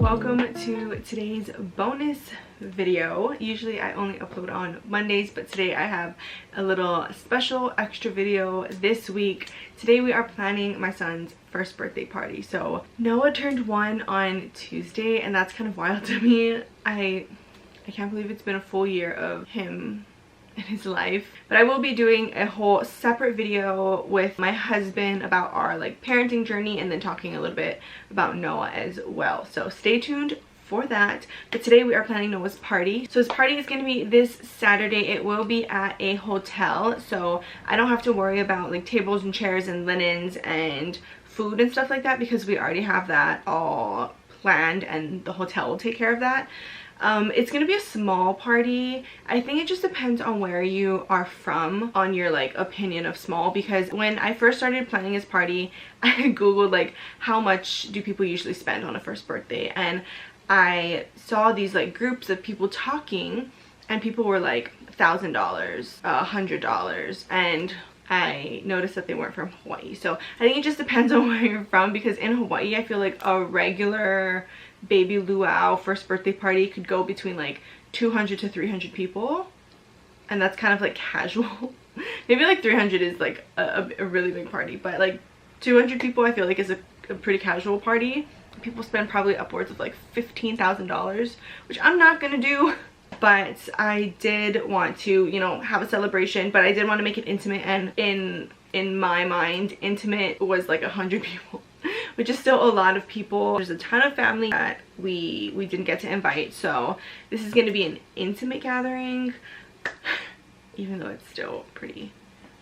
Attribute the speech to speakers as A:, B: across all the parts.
A: welcome to today's bonus video. Usually I only upload on Mondays, but today I have a little special extra video this week. Today we are planning my son's first birthday party. So Noah turned 1 on Tuesday, and that's kind of wild to me. I can't believe it's been a full year of him in his life. But I will be doing a whole separate video with my husband about our parenting journey, and then talking a little bit about Noah as well. So stay tuned for that. But today we are planning Noah's party. So his party is going to be this Saturday. It will be at a hotel, so I don't have to worry about tables and chairs and linens and food and stuff like that, because we already have that all planned and the hotel will take care of that. It's gonna be a small party. I think it just depends on where you are from on your opinion of small, because when I first started planning his party, I googled how much do people usually spend on a first birthday, and I saw these groups of people talking, and people were $1,000, $100, and I noticed that they weren't from Hawaii. So I think it just depends on where you're from, because in Hawaii I feel like a regular baby luau first birthday party could go between 200 to 300 people, and that's kind of casual. Maybe 300 is a really big party, but 200 people I feel is a pretty casual party. People spend probably upwards of $15,000, which I'm not gonna do. But I did want to, have a celebration, but I did want to make it intimate, and in my mind, intimate was 100 people, which is still a lot of people. There's a ton of family that we didn't get to invite, so this is going to be an intimate gathering, even though it's still pretty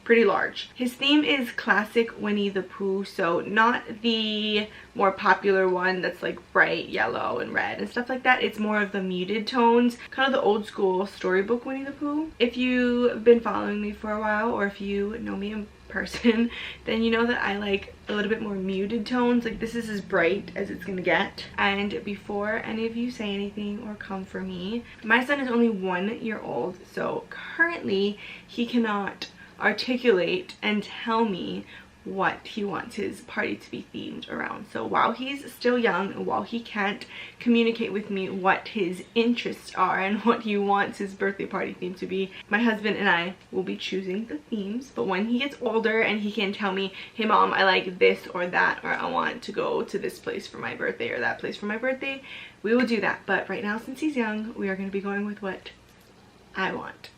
A: large. His theme is classic Winnie the Pooh, so not the more popular one that's bright yellow and red and stuff like that. It's more of the muted tones, kind of the old school storybook Winnie the Pooh. If you've been following me for a while, or if you know me in person, then you know that I like a little bit more muted tones. This is as bright as it's gonna get. And before any of you say anything or come for me, my son is only 1 year old, so currently he cannot articulate and tell me what he wants his party to be themed around. So while he's still young, and while he can't communicate with me what his interests are and what he wants his birthday party theme to be, my husband and I will be choosing the themes. But when he gets older and he can tell me, hey mom, I like this or that, or I want to go to this place for my birthday or that place for my birthday, we will do that. But right now, since he's young, we are going to be going with what I want.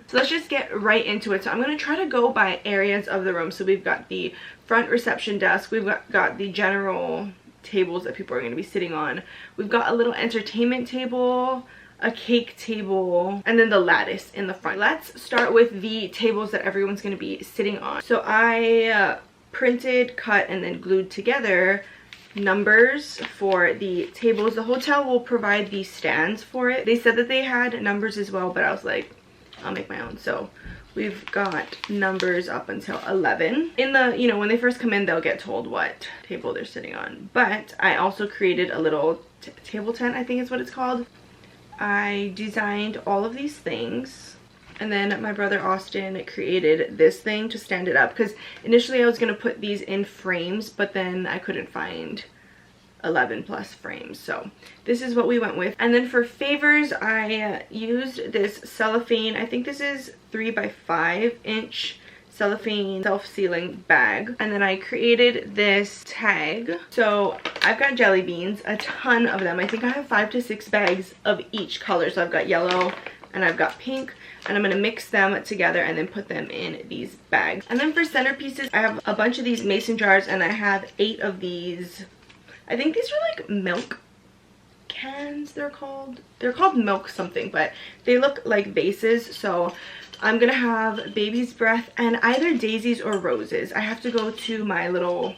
A: So let's just get right into it. So I'm going to try to go by areas of the room. So we've got the front reception desk, we've got the general tables that people are going to be sitting on, we've got a little entertainment table, a cake table, and then the lattice in the front. Let's start with the tables that everyone's going to be sitting on. So I printed, cut, and then glued together numbers for the tables. The hotel will provide the stands for it. They said that they had numbers as well, but I was like, I'll make my own. So we've got numbers up until 11. In the, when they first come in, they'll get told what table they're sitting on. But I also created a little table tent, I think is what it's called. I designed all of these things, and then my brother Austin created this thing to stand it up, because initially I was going to put these in frames, but then I couldn't find 11 plus frames, so this is what we went with. And then for favors, I used this cellophane, I think this is 3 by 5 inch cellophane self-sealing bag, and then I created this tag. So I've got jelly beans, a ton of them. I think I have 5 to 6 bags of each color. So I've got yellow and I've got pink, and I'm going to mix them together and then put them in these bags. And then for centerpieces, I have a bunch of these mason jars, and I have 8 of these. I think these are milk cans, they're called milk something, but they look like vases. So I'm gonna have baby's breath and either daisies or roses. I have to go to my little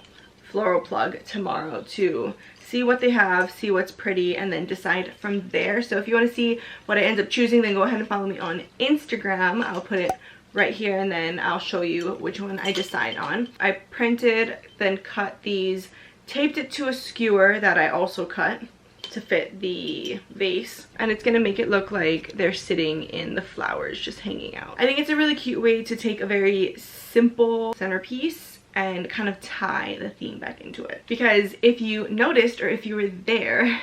A: floral plug tomorrow to see what they have, see what's pretty, and then decide from there. So if you want to see what I end up choosing, then go ahead and follow me on Instagram. I'll put it right here, and then I'll show you which one I decide on. I printed, then cut these, taped it to a skewer that I also cut to fit the vase, and it's gonna make it look like they're sitting in the flowers just hanging out. I think it's a really cute way to take a very simple centerpiece and kind of tie the theme back into it. Because if you noticed, or if you were there,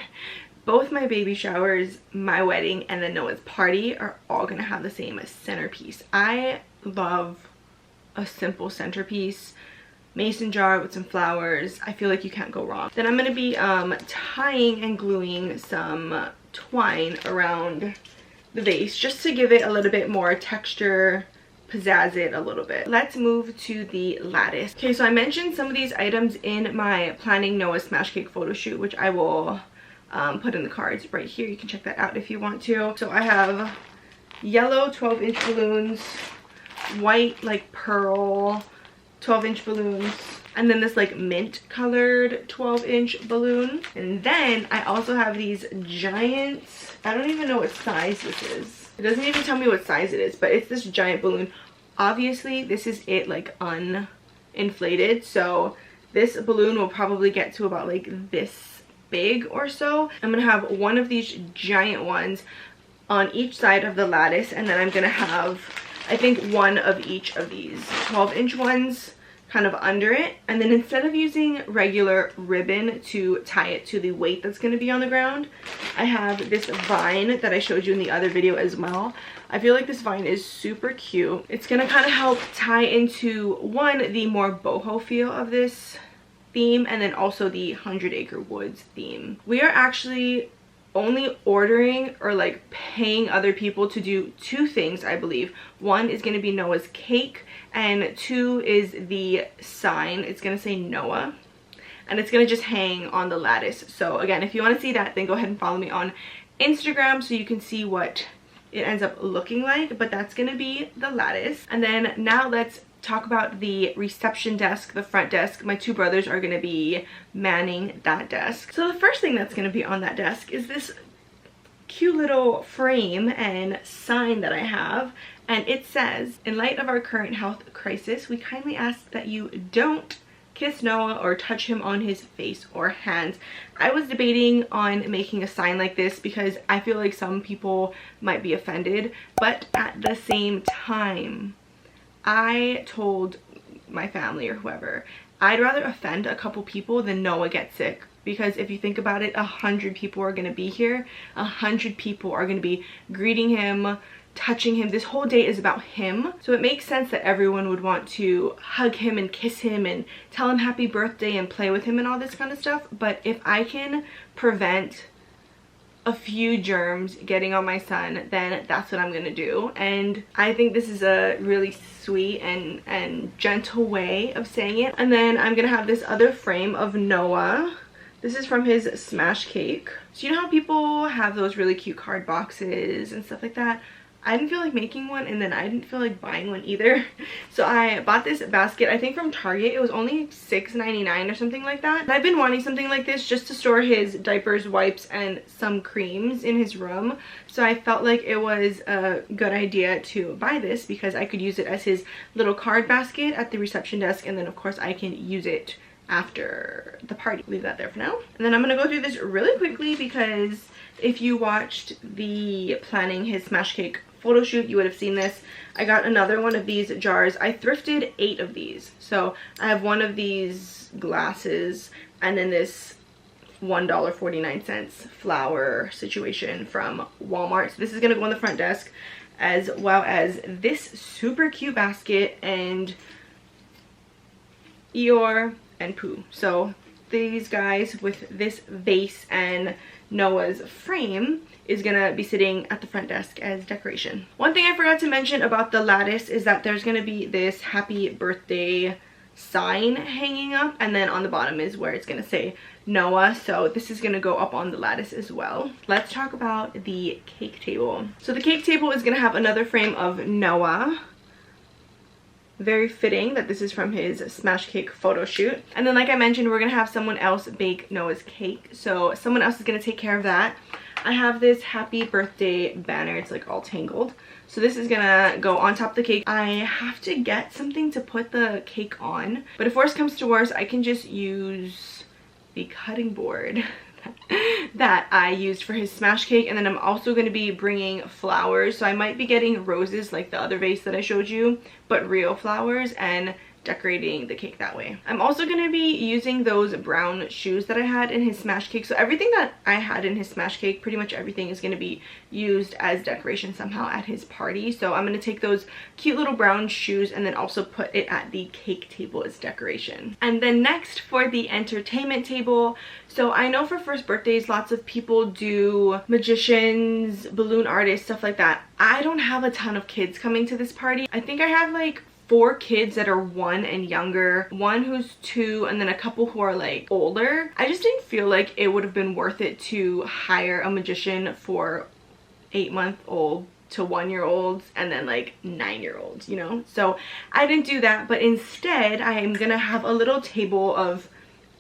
A: both my baby showers, my wedding, and then Noah's party are all gonna have the same centerpiece. I love a simple centerpiece. Mason jar with some flowers. I feel like you can't go wrong. Then I'm gonna be tying and gluing some twine around the vase just to give it a little bit more texture, pizzazz it a little bit. Let's move to the lattice. Okay, so I mentioned some of these items in my Planning Noah Smash Cake photo shoot, which I will put in the cards right here. You can check that out if you want to. So I have yellow 12-inch balloons, white like pearl 12-inch balloons, and then this like mint colored 12-inch balloon. And then I also have these giant, I don't even know what size this is. It doesn't even tell me what size it is, but it's this giant balloon. Obviously this is it like uninflated, so this balloon will probably get to about like this big or so. I'm gonna have one of these giant ones on each side of the lattice, and then I'm gonna have, I think, one of each of these 12-inch ones kind of under it. And then instead of using regular ribbon to tie it to the weight that's going to be on the ground, I have this vine that I showed you in the other video as well. I feel like this vine is super cute. It's going to kind of help tie into, one, the more boho feel of this theme, and then also the 100 Acre Woods theme. We are actually only ordering or like paying other people to do two things, I believe. One is going to be Noah's cake, and two is the sign. It's going to say Noah, and it's going to just hang on the lattice. So again, if you want to see that, then go ahead and follow me on Instagram so you can see what it ends up looking like. But that's going to be the lattice. And then now let's talk about the reception desk, the front desk. My two brothers are going to be manning that desk. So the first thing that's going to be on that desk is this cute little frame and sign that I have, and it says, "In light of our current health crisis, we kindly ask that you don't kiss Noah or touch him on his face or hands." I was debating on making a sign like this because I feel like some people might be offended, but at the same time, I told my family or whoever, I'd rather offend a couple people than Noah get sick. Because if you think about it, 100 people are going to be here. 100 people are going to be greeting him, touching him. This whole day is about him. So it makes sense that everyone would want to hug him and kiss him and tell him happy birthday and play with him and all this kind of stuff. But if I can prevent a few germs getting on my son, then that's what I'm gonna do. And I think this is a really sweet and gentle way of saying it. And then I'm gonna have this other frame of Noah. This is from his Smash Cake. So you know how people have those really cute card boxes and stuff like that? I didn't feel like making one, and then I didn't feel like buying one either. So I bought this basket, I think from Target. It was only $6.99 or something like that. And I've been wanting something like this just to store his diapers, wipes, and some creams in his room. So I felt like it was a good idea to buy this because I could use it as his little card basket at the reception desk, and then of course I can use it after the party. Leave that there for now. And then I'm gonna go through this really quickly because if you watched the Planning His Smash Cake photo shoot, you would have seen this. I got another one of these jars. I thrifted 8 of these. So I have one of these glasses, and then this $1.49 flower situation from Walmart. So this is gonna go on the front desk, as well as this super cute basket and Eeyore and Pooh. So these guys with this vase and Noah's frame is gonna be sitting at the front desk as decoration. One thing I forgot to mention about the lattice is that there's gonna be this happy birthday sign hanging up, and then on the bottom is where it's gonna say Noah. So this is gonna go up on the lattice as well. Let's talk about the cake table. So the cake table is gonna have another frame of Noah. Very fitting that this is from his Smash Cake photo shoot. And then like I mentioned, we're gonna have someone else bake Noah's cake, so someone else is gonna take care of that. I have this happy birthday banner. It's like all tangled, so this is gonna go on top of the cake. I have to get something to put the cake on, but if worse comes to worse, I can just use the cutting board that I used for his Smash Cake. And then I'm also going to be bringing flowers, so I might be getting roses like the other vase that I showed you, but real flowers, and decorating the cake that way. I'm also going to be using those brown shoes that I had in his smash cake. So everything that I had in his smash cake, pretty much everything is going to be used as decoration somehow at his party. So I'm going to take those cute little brown shoes and then also put it at the cake table as decoration. And then next for the entertainment table. So I know for first birthdays, lots of people do magicians, balloon artists, stuff like that. I don't have a ton of kids coming to this party. I think I have like 4 kids that are 1 and younger, 1 who's 2, and then a couple who are like older. I just didn't feel like it would have been worth it to hire a magician for 8-month-old to 1-year-olds and then like 9-year-olds, you know? So I didn't do that, but instead I am gonna have a little table of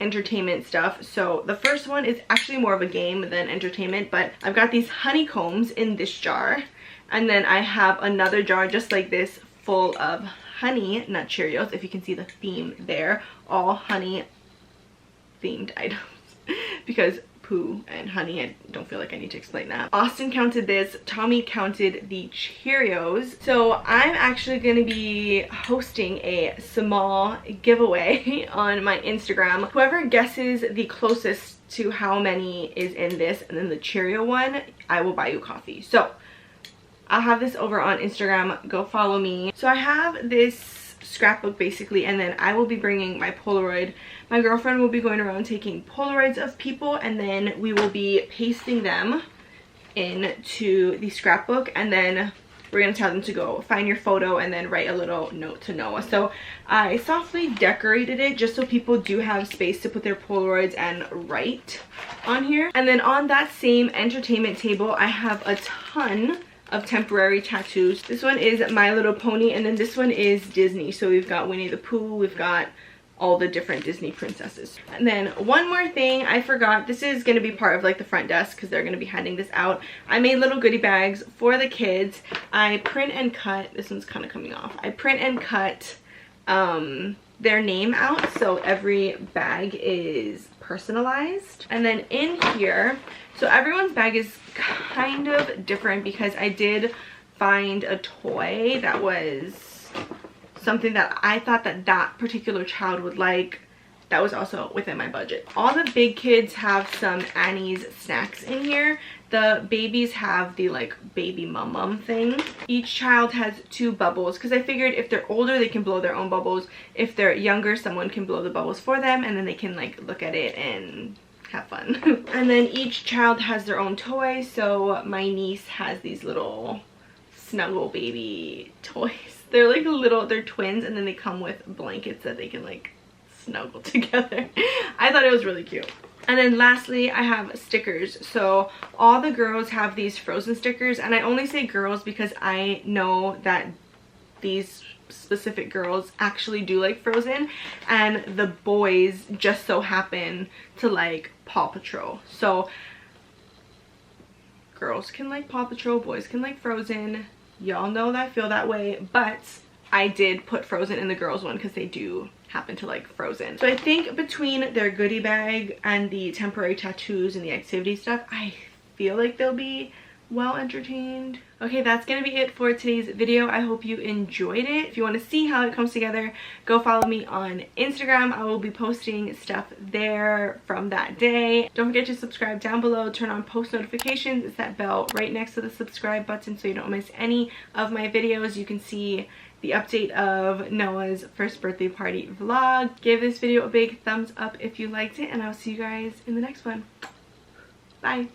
A: entertainment stuff. So the first one is actually more of a game than entertainment, but I've got these honeycombs in this jar, and then I have another jar just like this full of honey nut Cheerios. If you can see the theme there, all honey themed items because poo and honey, I don't feel like I need to explain that. Austin counted this, Tommy counted the Cheerios. So I'm actually going to be hosting a small giveaway on my Instagram. Whoever guesses the closest to how many is in this and then the Cheerio one, I will buy you coffee. So I'll have this over on Instagram. Go follow me. So I have this scrapbook basically, and then I will be bringing my Polaroid. My girlfriend will be going around taking Polaroids of people, and then we will be pasting them into the scrapbook, and then we're going to tell them to go find your photo and then write a little note to Noah. So I softly decorated it just so people do have space to put their Polaroids and write on here. And then on that same entertainment table, I have a ton of temporary tattoos. This one is My Little Pony, and then this one is Disney. So we've got Winnie the Pooh, we've got all the different Disney princesses. And then one more thing I forgot, this is going to be part of like the front desk because they're going to be handing this out. I made little goodie bags for the kids. I print and cut, this one's kind of coming off, I print and cut their name out, so every bag is personalized. And then in here, so everyone's bag is kind of different because I did find a toy that was something that I thought that that particular child would like, that was also within my budget. All the big kids have some Annie's snacks in here. The babies have the like baby mum thing. Each child has 2 bubbles because I figured if they're older they can blow their own bubbles. If they're younger, someone can blow the bubbles for them, and then they can like look at it and have fun. And then each child has their own toy. So my niece has these little snuggle baby toys. They're like little, they're twins, and then they come with blankets that they can like snuggle together. I thought it was really cute. And then lastly, I have stickers. So all the girls have these Frozen stickers, and I only say girls because I know that these specific girls actually do like Frozen, and the boys just so happen to like Paw Patrol. So girls can like Paw Patrol, boys can like Frozen. Y'all know that I feel that way, but I did put Frozen in the girls one because they do happen to like Frozen. So I think between their goodie bag and the temporary tattoos and the activity stuff, I feel like they'll be well entertained. Okay, that's gonna be it for today's video. I hope you enjoyed it. If you want to see how it comes together, go follow me on Instagram. I will be posting stuff there from that day. Don't forget to subscribe down below, turn on post notifications. It's that bell right next to the subscribe button so you don't miss any of my videos. You can see the update of Noah's first birthday party vlog. Give this video a big thumbs up if you liked it, and I'll see you guys in the next one. Bye.